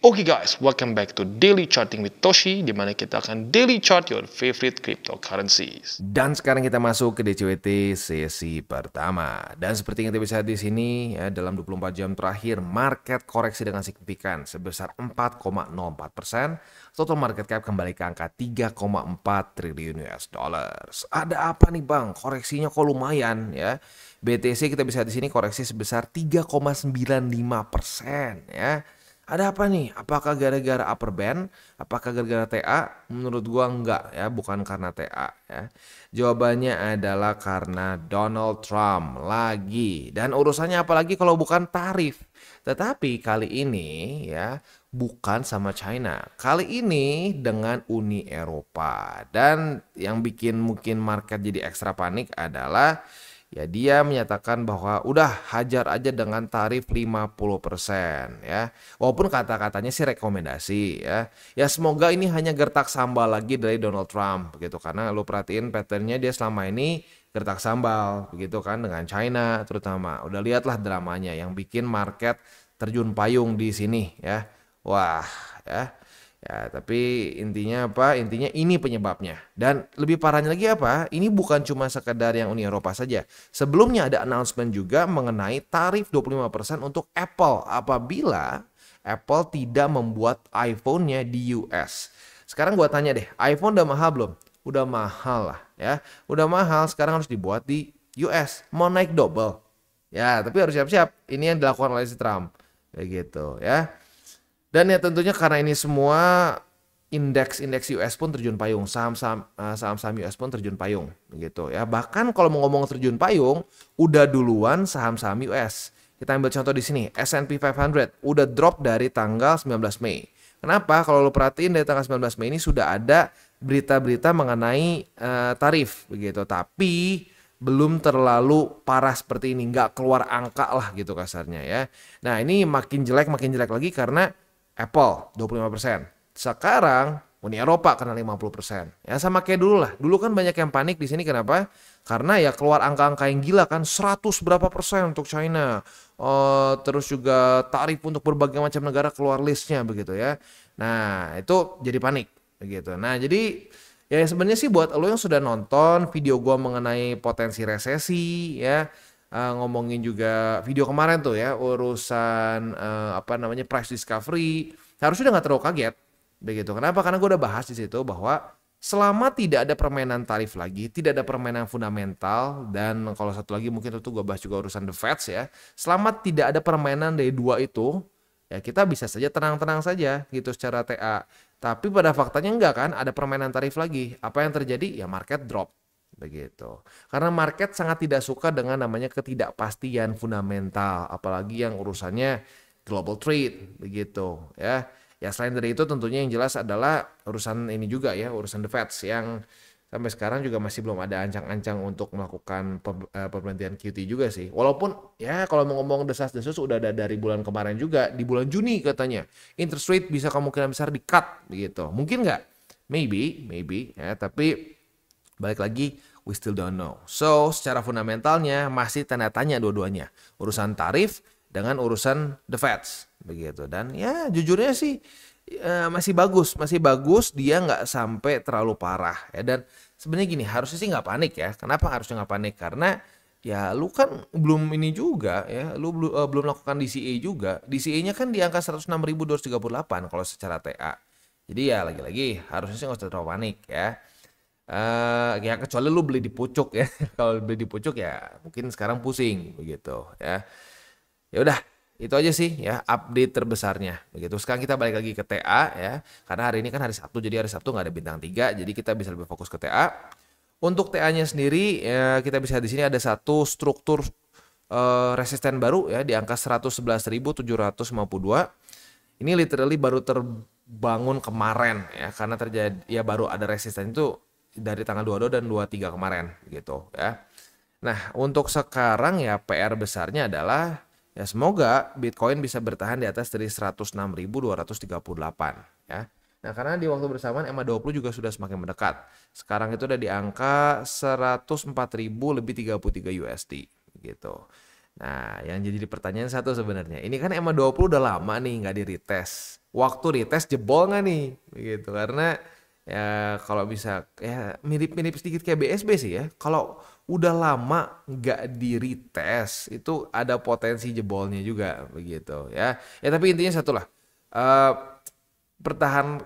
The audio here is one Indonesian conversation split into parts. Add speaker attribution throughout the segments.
Speaker 1: Oke guys, welcome back to Daily Charting with Toshi, di mana kita akan daily chart your favorite cryptocurrencies.
Speaker 2: Dan sekarang kita masuk ke DCWT sesi pertama. Dan seperti yang kita bisa lihat di sini, ya, dalam 24 jam terakhir, market koreksi dengan signifikan sebesar 4,04%. Total market cap kembali ke angka 3,4 triliun US dollars. Ada apa nih bang? Koreksinya kok lumayan ya. BTC kita bisa lihat di sini koreksi sebesar 3,95% ya. Ada apa nih? Apakah gara-gara upper band? Apakah gara-gara TA? Menurut gua enggak ya, bukan karena TA ya. Jawabannya adalah karena Donald Trump lagi. Dan urusannya apalagi kalau bukan tarif. Tetapi kali ini ya bukan sama China. Kali ini dengan Uni Eropa. Dan yang bikin mungkin market jadi ekstra panik adalah ya dia menyatakan bahwa udah hajar aja dengan tarif 50% ya. Walaupun kata-katanya sih rekomendasi ya. Ya semoga ini hanya gertak sambal lagi dari Donald Trump begitu, karena lu perhatiin patternnya dia selama ini gertak sambal begitu kan dengan China terutama. Udah lihatlah dramanya yang bikin market terjun payung di sini ya. Wah ya. Ya, tapi intinya apa? Intinya ini penyebabnya. Dan lebih parahnya lagi apa? Ini bukan cuma sekedar yang Uni Eropa saja. Sebelumnya ada announcement juga mengenai tarif 25% untuk Apple apabila Apple tidak membuat iPhone-nya di US. Sekarang gua tanya deh, iPhone udah mahal belum? Udah mahal lah ya. Udah mahal, sekarang harus dibuat di US. Mau naik double. Ya, tapi harus siap-siap. Ini yang dilakukan oleh si Trump. Kayak gitu ya. Dan ya tentunya karena ini semua indeks US pun terjun payung, saham-saham US pun terjun payung gitu ya. Bahkan kalau mau ngomong terjun payung, udah duluan saham-saham US. Kita ambil contoh di sini, S&P 500 udah drop dari tanggal 19 Mei. Kenapa? Kalau lo perhatiin dari tanggal 19 Mei ini sudah ada berita-berita mengenai tarif begitu, tapi belum terlalu parah seperti ini, nggak keluar angka lah gitu kasarnya ya. Nah ini makin jelek lagi karena Apple 25%. Sekarang Uni Eropa kena 50%. Ya sama kayak dulu lah. Dulu kan banyak yang panik di sini, kenapa? Karena ya keluar angka-angka yang gila kan, 100 berapa persen untuk China. Terus juga tarif untuk berbagai macam negara keluar listnya begitu ya. Nah, itu jadi panik begitu. Nah, jadi ya sebenarnya sih buat lo yang sudah nonton video gua mengenai potensi resesi ya, ngomongin juga video kemarin tuh ya urusan price discovery, harusnya udah nggak terlalu kaget begitu. Kenapa? Karena gue udah bahas di situ bahwa selama tidak ada permainan tarif lagi, tidak ada permainan fundamental, dan kalau satu lagi mungkin itu gue bahas juga urusan the Feds ya. Selama tidak ada permainan dari dua itu, ya kita bisa saja tenang-tenang saja gitu secara TA. Tapi pada faktanya enggak kan, ada permainan tarif lagi. Apa yang terjadi? Ya market drop. Begitu. Karena market sangat tidak suka dengan namanya ketidakpastian fundamental, apalagi yang urusannya global trade begitu ya. Ya selain dari itu tentunya yang jelas adalah urusan ini juga ya, urusan the Feds yang sampai sekarang juga masih belum ada ancang-ancang untuk melakukan pemberhentian QT juga sih. Walaupun ya kalau mau ngomong desas-desus udah ada dari bulan kemarin juga, di bulan Juni katanya interest rate bisa kemungkinan besar di-cut begitu. Mungkin nggak? Maybe ya, tapi balik lagi, we still don't know. So, secara fundamentalnya masih tanda tanya dua-duanya. Urusan tarif dengan urusan the Feds. Begitu. Dan ya jujurnya sih masih bagus. Dia nggak sampai terlalu parah. Ya. Dan sebenarnya gini, harusnya sih nggak panik ya. Kenapa harusnya nggak panik? Karena ya lu kan belum ini juga ya. Lu belum lakukan DCA juga. DCA-nya kan di angka 106.238 kalau secara TA. Jadi ya lagi-lagi harusnya sih nggak usah terlalu panik ya. Ya kecuali lu beli di pucuk ya. Kalau beli di pucuk ya mungkin sekarang pusing begitu ya. Ya udah, itu aja sih ya update terbesarnya begitu. Sekarang kita balik lagi ke TA ya. Karena hari ini kan hari Sabtu, jadi hari Sabtu nggak ada bintang 3, jadi kita bisa lebih fokus ke TA. Untuk TA-nya sendiri ya kita bisa di sini ada satu struktur resisten baru ya di angka 111.752. Ini literally baru terbangun kemarin ya, karena terjadi ya baru ada resisten itu dari tanggal 22 dan 23 kemarin gitu ya. Nah, untuk sekarang ya PR besarnya adalah ya semoga Bitcoin bisa bertahan di atas dari 106.238 ya. Nah, karena di waktu bersamaan EMA20 juga sudah semakin mendekat. Sekarang itu udah di angka 104.000 lebih 33 USD gitu. Nah, yang jadi pertanyaan satu sebenarnya, ini kan EMA20 udah lama nih nggak di retest waktu dites jebol nggak nih begitu. Karena ya kalau bisa ya mirip-mirip sedikit kayak BSB sih ya. Kalau udah lama nggak di retest itu ada potensi jebolnya juga begitu ya. Ya tapi intinya satu lah, eh, bertahan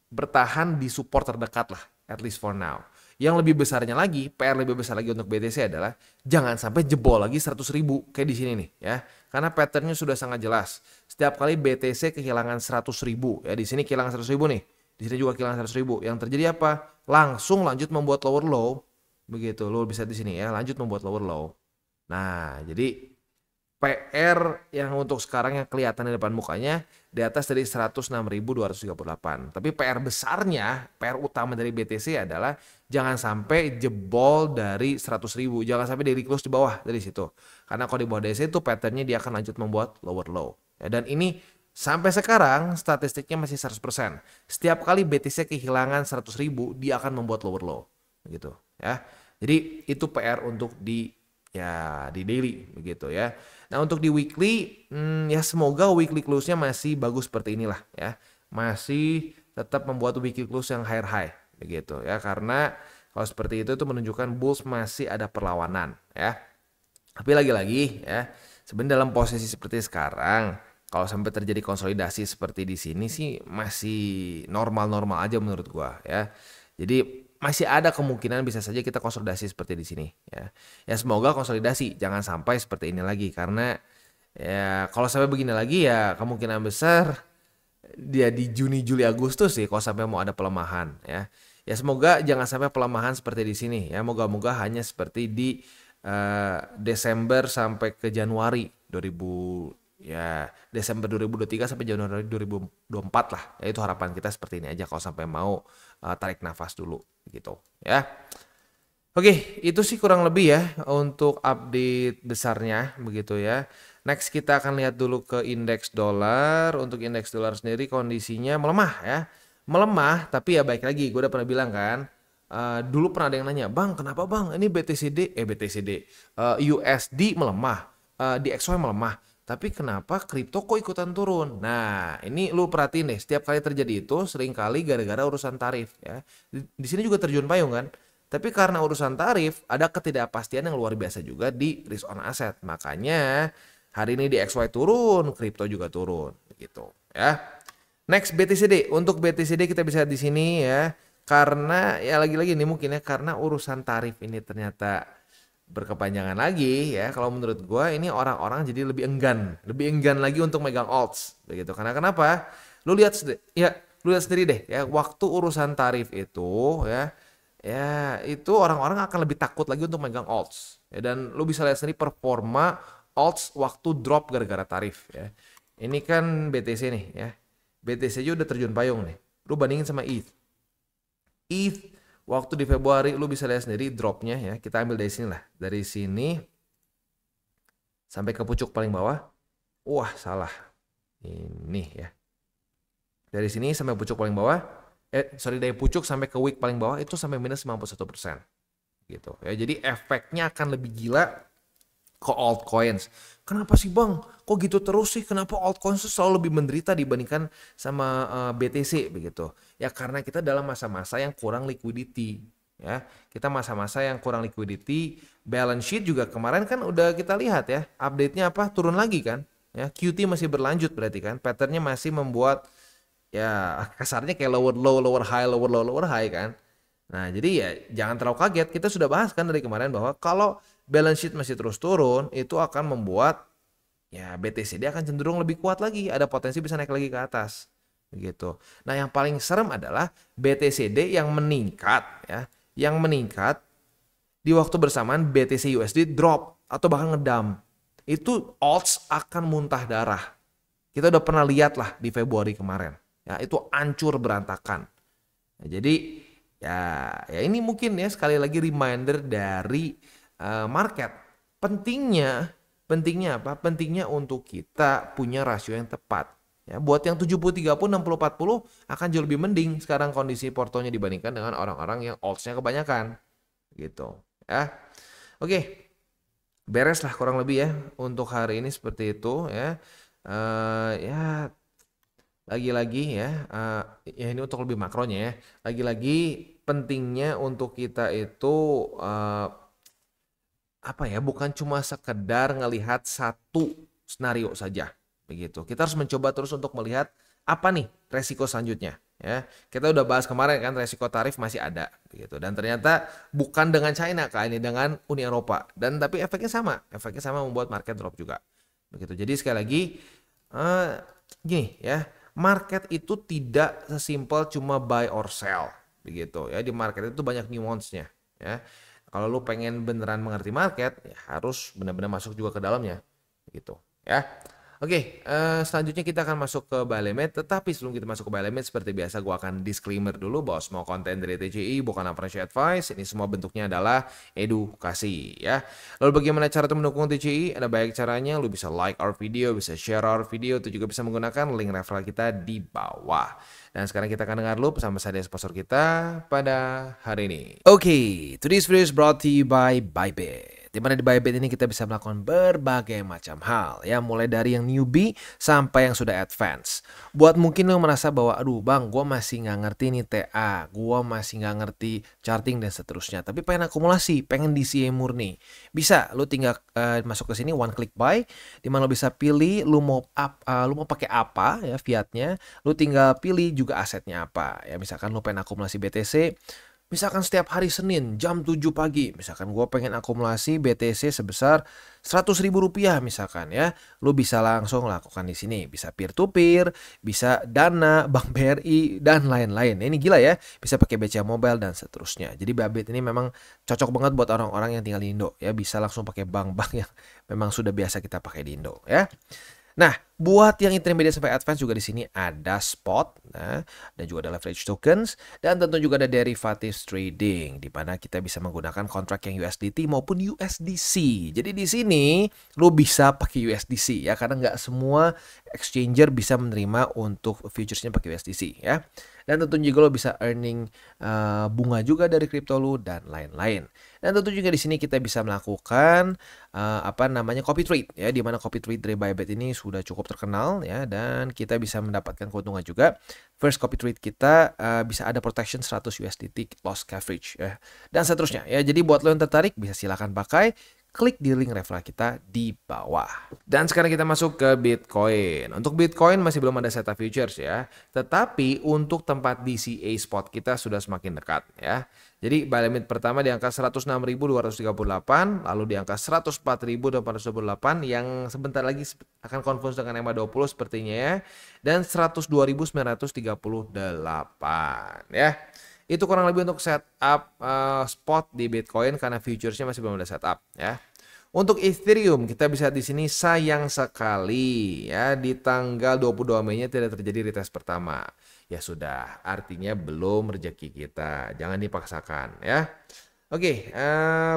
Speaker 2: bertahan di support terdekat lah, at least for now. Yang lebih besarnya lagi, PR lebih besar lagi untuk BTC adalah jangan sampai jebol lagi 100.000 kayak di sini nih ya. Karena patternnya sudah sangat jelas. Setiap kali BTC kehilangan 100.000 ya, di sini kehilangan 100.000 nih. Di sini juga kehilangan 100.000. Yang terjadi apa? Langsung lanjut membuat lower low. Begitu, lo bisa di sini ya, lanjut membuat lower low. Nah, jadi PR yang untuk sekarang yang kelihatan di depan mukanya di atas dari 106.238. Tapi PR besarnya, PR utama dari BTC adalah jangan sampai jebol dari 100.000. Jangan sampai dari close di bawah dari situ. Karena kalau di bawah dari situ patternnya dia akan lanjut membuat lower low. Ya, dan ini sampai sekarang statistiknya masih 100%. Setiap kali BTC kehilangan 100.000 dia akan membuat lower low. Gitu ya. Jadi itu PR untuk di daily begitu ya. Nah untuk di weekly ya semoga weekly close-nya masih bagus seperti inilah ya. Masih tetap membuat weekly close yang higher high begitu ya. Karena kalau seperti itu menunjukkan bulls masih ada perlawanan ya. Tapi lagi-lagi ya, sebenarnya dalam posisi seperti sekarang kalau sampai terjadi konsolidasi seperti di sini sih masih normal-normal aja menurut gua ya. Jadi masih ada kemungkinan bisa saja kita konsolidasi seperti di sini ya. Ya semoga konsolidasi, jangan sampai seperti ini lagi karena ya kalau sampai begini lagi ya kemungkinan besar dia di Juni, Juli, Agustus sih kalau sampai mau ada pelemahan ya. Ya semoga jangan sampai pelemahan seperti di sini ya. Moga-moga hanya seperti di Desember sampai ke Januari 2023 sampai Januari 2024 lah. Ya itu harapan kita seperti ini aja kalau sampai mau tarik nafas dulu gitu ya. Oke, itu sih kurang lebih ya untuk update besarnya begitu ya. Next kita akan lihat dulu ke indeks dolar. Untuk indeks dolar sendiri kondisinya melemah ya. Melemah tapi ya baik lagi gue udah pernah bilang kan. Dulu pernah ada yang nanya, "Bang, kenapa Bang? Ini USD melemah, DXY melemah. Tapi kenapa kripto kok ikutan turun?" Nah, ini lu perhatiin deh, setiap kali terjadi itu seringkali gara-gara urusan tarif ya. Di sini juga terjun payung kan. Tapi karena urusan tarif, ada ketidakpastian yang luar biasa juga di risk on asset. Makanya hari ini DXY turun, kripto juga turun gitu ya. Next BTCD. Untuk BTCD kita bisa di sini ya. Karena ya lagi-lagi ini mungkin ya karena urusan tarif ini ternyata berkepanjangan lagi ya. Kalau menurut gua ini orang-orang jadi lebih enggan lagi untuk megang alts begitu. Karena kenapa? Lu lihat sendiri deh ya, waktu urusan tarif itu ya itu orang-orang akan lebih takut lagi untuk megang alts. Ya, dan lu bisa lihat sendiri performa alts waktu drop gara-gara tarif ya. Ini kan BTC nih ya. BTC juga udah terjun payung nih. Lu bandingin sama ETH. ETH waktu di Februari lu bisa lihat sendiri dropnya ya. Kita ambil dari sini lah. Dari sini sampai ke pucuk paling bawah. Wah salah. Ini ya. Dari sini sampai pucuk paling bawah. Dari pucuk sampai ke wick paling bawah itu sampai minus 91%. Gitu ya. Jadi efeknya akan lebih gila ke altcoins. Kenapa sih Bang? Kok gitu terus sih? Kenapa altcoins selalu lebih menderita dibandingkan sama BTC begitu? Ya karena kita dalam masa-masa yang kurang liquidity. Ya, kita masa-masa yang kurang liquidity. Balance sheet juga kemarin kan udah kita lihat ya. Update-nya apa? Turun lagi kan? Ya, QT masih berlanjut berarti kan? Pattern-nya masih membuat ya kasarnya kayak lower low, lower high, lower low, lower high kan? Nah, jadi ya jangan terlalu kaget. Kita sudah bahas kan dari kemarin bahwa kalau balance sheet masih terus turun, itu akan membuat ya BTC dia akan cenderung lebih kuat lagi. Ada potensi bisa naik lagi ke atas. Begitu. Nah, yang paling serem adalah BTCD yang meningkat ya. Yang meningkat di waktu bersamaan BTC USD drop atau bahkan ngedam. Itu alts akan muntah darah. Kita udah pernah lihat lah di Februari kemarin. Ya, itu hancur berantakan. Nah, jadi ya ini mungkin ya sekali lagi reminder dari market. Pentingnya apa? Pentingnya untuk kita punya rasio yang tepat. Ya, buat yang 70-30, 60-40 akan jauh lebih mending sekarang kondisi portonya dibandingkan dengan orang-orang yang alts-nya kebanyakan. Gitu. Ya. Oke. Beres lah kurang lebih ya untuk hari ini seperti itu ya. Ya lagi-lagi ya, ya ini untuk lebih makronya ya. Lagi-lagi pentingnya untuk kita itu apa ya, bukan cuma sekedar ngelihat satu skenario saja begitu. Kita harus mencoba terus untuk melihat apa nih resiko selanjutnya ya. Kita udah bahas kemarin kan resiko tarif masih ada begitu, dan ternyata bukan dengan China kali ini, dengan Uni Eropa, dan tapi efeknya sama membuat market drop juga begitu. Jadi sekali lagi eh, gini ya, market itu tidak sesimpel cuma buy or sell begitu ya. Di market itu banyak nuance-nya ya. Kalau lu pengen beneran mengerti market, ya harus benar-benar masuk juga ke dalamnya, gitu ya. Oke, selanjutnya kita akan masuk ke buy limit. Tetapi sebelum kita masuk ke buy limit, seperti biasa gue akan disclaimer dulu bahwa semua konten dari TCI bukan financial advice. Ini semua bentuknya adalah edukasi ya. Lalu bagaimana cara untuk mendukung TCI? Ada banyak caranya. Lu bisa like our video, bisa share our video, itu juga bisa menggunakan link referral kita di bawah. Dan sekarang kita akan dengar dulu pesan-pesan dari sponsor kita pada hari ini. Oke, today's video is brought to you by Bybit. Di mana di Bybit ini kita bisa melakukan berbagai macam hal ya, mulai dari yang newbie sampai yang sudah advance. Buat mungkin lo merasa bahwa aduh bang, gue masih nggak ngerti nih TA, gue masih nggak ngerti charting dan seterusnya, tapi pengen akumulasi, pengen DCA murni, bisa lo tinggal masuk ke sini one click buy, di mana lo bisa pilih lo mau pakai apa ya fiatnya, lo tinggal pilih juga asetnya apa ya. Misalkan lo pengen akumulasi BTC, misalkan setiap hari Senin jam 7 pagi, misalkan gue pengen akumulasi BTC sebesar 100.000 rupiah misalkan ya, lu bisa langsung lakukan di sini. Bisa peer to peer, bisa Dana, Bank BRI dan lain-lain. Ini gila ya, bisa pakai BCA Mobile dan seterusnya. Jadi Bybit ini memang cocok banget buat orang-orang yang tinggal di Indo ya, bisa langsung pakai bank-bank yang memang sudah biasa kita pakai di Indo ya. Nah, buat yang intermediate sampai advance juga di sini ada spot, nah, dan juga ada leverage tokens, dan tentu juga ada derivatives trading, di mana kita bisa menggunakan kontrak yang USDT maupun USDC. Jadi di sini lo bisa pakai USDC ya, karena nggak semua exchanger bisa menerima untuk futuresnya pakai USDC ya. Dan tentu juga lo bisa earning bunga juga dari kripto lo dan lain-lain. Dan tentu juga di sini kita bisa melakukan copy trade ya, di mana copy trade dari Bybit ini sudah cukup terkenal ya, dan kita bisa mendapatkan keuntungan juga. First copy trade kita bisa ada protection 100 USDT loss coverage ya, dan seterusnya ya. Jadi buat lo yang tertarik bisa silakan pakai, klik di link referral kita di bawah. Dan sekarang kita masuk ke Bitcoin. Untuk Bitcoin masih belum ada setup futures ya, tetapi untuk tempat DCA spot kita sudah semakin dekat ya. Jadi buy limit pertama di angka 106.238, lalu di angka 104.828 yang sebentar lagi akan confuse dengan EMA20 sepertinya ya, dan 102.938 ya. Itu kurang lebih untuk setup spot di Bitcoin karena futuresnya masih belum ada setup ya. Untuk Ethereum kita bisa di sini sayang sekali ya, di tanggal 22 Mei-nya tidak terjadi retest pertama. Ya sudah, artinya belum rezeki kita. Jangan dipaksakan ya. Oke,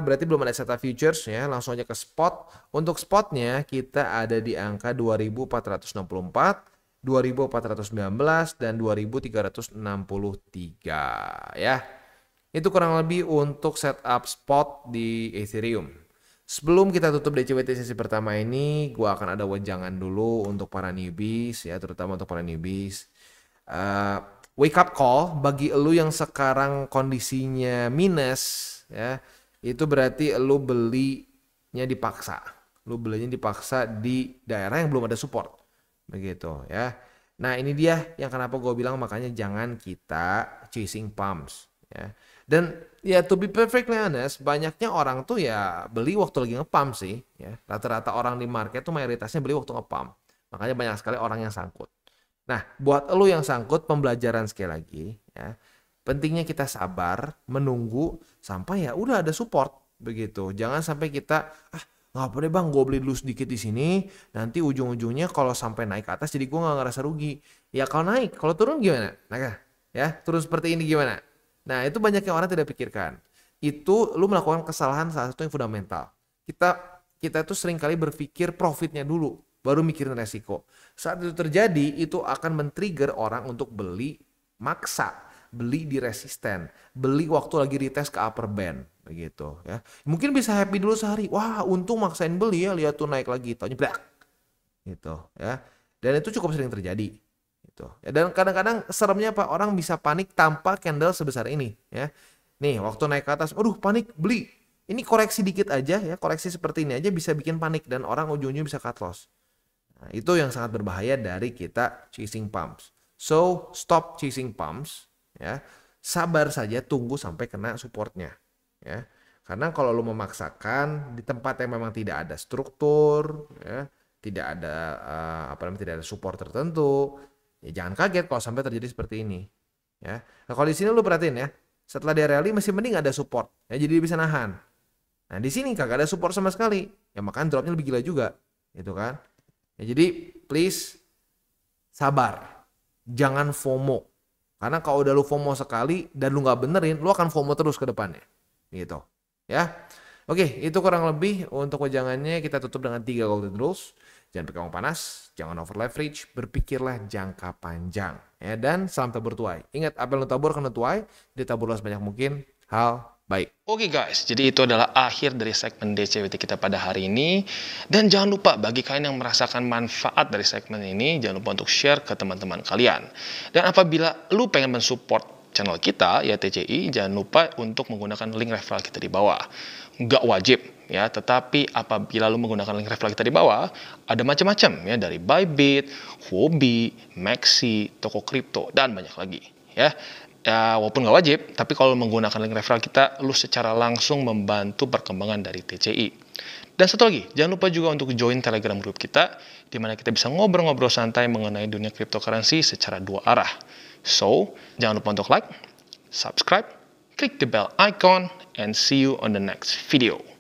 Speaker 2: berarti belum ada setup futures ya. Langsung aja ke spot. Untuk spotnya kita ada di angka 2464. 2419 dan 2363 ya. Itu kurang lebih untuk setup spot di Ethereum. Sebelum kita tutup DCWT sesi pertama ini, gua akan ada wejangan dulu untuk para newbies ya, terutama untuk para newbies. Wake up call bagi elu yang sekarang kondisinya minus ya. Itu berarti elu belinya dipaksa. Lu belinya dipaksa di daerah yang belum ada support. Begitu ya. Nah ini dia yang kenapa gue bilang makanya jangan kita chasing pumps ya. Dan ya to be perfectly honest, banyaknya orang tuh ya beli waktu lagi nge-pump sih ya. Rata-rata orang di market tuh mayoritasnya beli waktu nge-pump. Makanya banyak sekali orang yang sangkut. Nah buat lu yang sangkut, pembelajaran sekali lagi ya. Pentingnya kita sabar menunggu sampai ya udah ada support begitu. Jangan sampai kita nggak apa deh bang, gue beli dulu sedikit di sini, nanti ujung-ujungnya kalau sampai naik ke atas jadi gue nggak ngerasa rugi. Ya kalau naik, kalau turun gimana? Nah ya, turun seperti ini gimana? Nah itu banyak yang orang tidak pikirkan. Itu lu melakukan kesalahan salah satu yang fundamental. Kita tuh sering kali berpikir profitnya dulu, baru mikirin resiko. Saat itu terjadi, itu akan men-trigger orang untuk beli maksa, beli di resisten, beli waktu lagi retest ke upper band. Begitu ya. Mungkin bisa happy dulu sehari. Wah, untung maksain beli ya, lihat tuh naik lagi, taunya blak. Gitu ya. Dan itu cukup sering terjadi. gitu. Ya, dan kadang-kadang seremnya apa? Orang bisa panik tanpa candle sebesar ini ya. Nih, waktu naik ke atas, aduh panik, beli. Ini koreksi dikit aja ya, koreksi seperti ini aja bisa bikin panik dan orang ujung-ujungnya bisa cut loss. Nah, itu yang sangat berbahaya dari kita chasing pumps. So, stop chasing pumps ya. Sabar saja, tunggu sampai kena supportnya ya. Karena kalau lu memaksakan di tempat yang memang tidak ada struktur, ya, tidak ada tidak ada support tertentu, ya jangan kaget kalau sampai terjadi seperti ini. Ya, nah, kalau di sini lu perhatiin ya, setelah dia rally masih mending ada support, ya jadi dia bisa nahan. Nah di sini kagak ada support sama sekali, ya makanya dropnya lebih gila juga, gitu kan? Ya jadi please sabar, jangan FOMO. Karena kalau udah lu FOMO sekali dan lu nggak benerin, lu akan FOMO terus ke depannya, gitu. Ya, oke, itu kurang lebih untuk wejangannya. Kita tutup dengan 3 golden rules. Jangan pakai uang panas, jangan over leverage, berpikirlah jangka panjang. Ya, dan salam tabur tuai. Ingat, apa yang lu tabur kena tuai, ditaburlah sebanyak mungkin hal baik.
Speaker 1: Oke guys, jadi itu adalah akhir dari segmen DCWT kita pada hari ini. Dan jangan lupa bagi kalian yang merasakan manfaat dari segmen ini, jangan lupa untuk share ke teman-teman kalian. Dan apabila lu pengen mensupport channel kita, ya TCI, jangan lupa untuk menggunakan link referral kita di bawah. Nggak wajib, ya, tetapi apabila lu menggunakan link referral kita di bawah, ada macam-macam, ya, dari Bybit, Huobi, Maxi, toko kripto, dan banyak lagi, ya. Ya, walaupun nggak wajib, tapi kalau menggunakan link referral kita, lu secara langsung membantu perkembangan dari TCI. Dan satu lagi, jangan lupa juga untuk join Telegram group kita, di mana kita bisa ngobrol-ngobrol santai mengenai dunia cryptocurrency secara 2 arah. So, jangan lupa untuk like, subscribe, click the bell icon, and see you on the next video.